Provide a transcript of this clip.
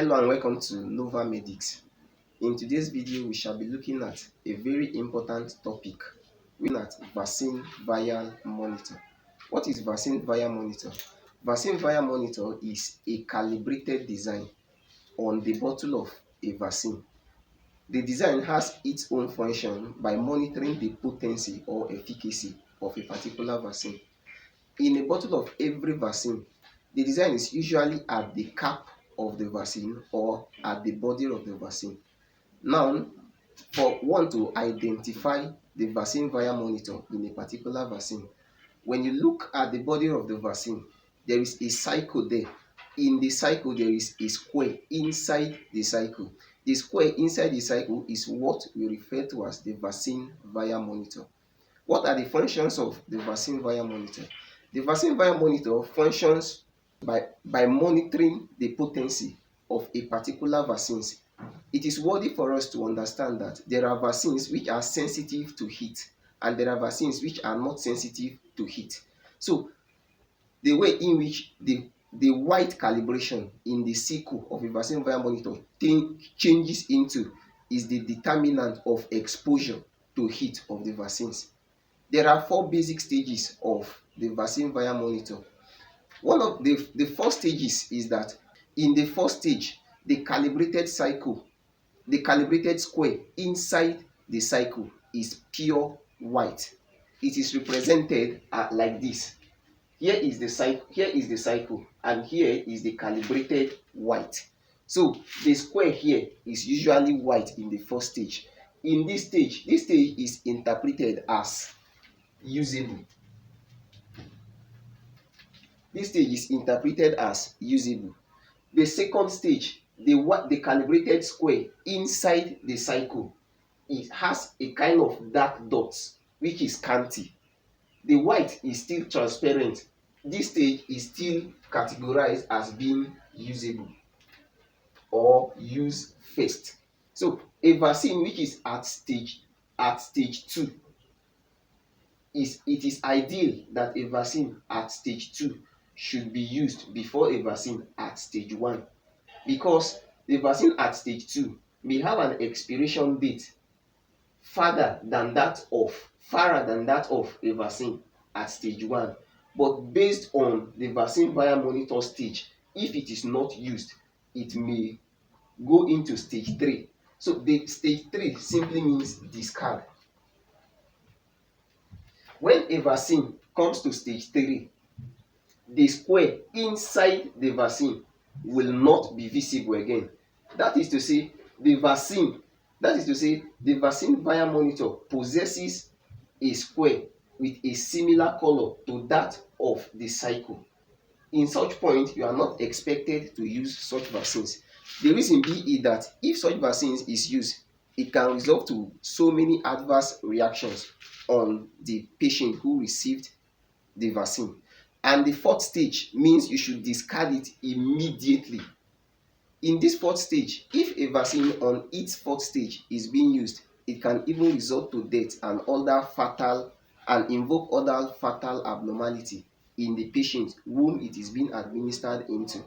Hello and welcome to Nova Medics. In today's video, we shall be looking at a very important topic, looking at Vaccine Vial Monitor. What is Vaccine Vial Monitor? Vaccine Vial Monitor is a calibrated design on the bottle of a vaccine. The design has its own function by monitoring the potency or efficacy of a particular vaccine. In a bottle of every vaccine, the design is usually at the cap of the vaccine or at the body of the vaccine. Now, for one to identify the vaccine vial monitor in a particular vaccine, when you look at the body of the vaccine, there is a cycle there. In the cycle, there is a square inside the cycle. The square inside the cycle is what we refer to as the vaccine vial monitor. What are the functions of the vaccine vial monitor? The vaccine vial monitor functions by monitoring the potency of a particular vaccine. It is worthy for us to understand that there are vaccines which are sensitive to heat and there are vaccines which are not sensitive to heat. So the way in which the white calibration in the cycle of a vaccine vial monitor changes into is the determinant of exposure to heat of the vaccines. There are 4 basic stages of the vaccine vial monitor. One of the first stages is that in the first stage, the calibrated square inside the cycle is pure white. It is represented like this. Here is the cycle, and here is the calibrated white. So the square here is usually white in the first stage. In this stage is interpreted as usable. This stage is interpreted as usable. The second stage, the calibrated square inside the cycle, it has a kind of dark dots which is scanty. The white is still transparent. This stage is still categorized as being usable or use first. So a vaccine which is at stage 2, it is ideal that a vaccine at stage 2 should be used before a vaccine at stage 1, because the vaccine at stage 2 may have an expiration date farther than that of a vaccine at stage 1. But based on the vaccine vial monitor stage, if it is not used, it may go into stage 3. So the stage 3 simply means discard. When a vaccine comes to stage 3, the square inside the vaccine will not be visible again. That is to say, the vaccine vial monitor possesses a square with a similar color to that of the cycle. In such point, you are not expected to use such vaccines. The reason is that if such vaccines is used, it can result to so many adverse reactions on the patient who received the vaccine. And the fourth stage means you should discard it immediately. In this fourth stage, if a vaccine on its fourth stage is being used, it can even result to death and invoke other fatal abnormality in the patient whom it is being administered into.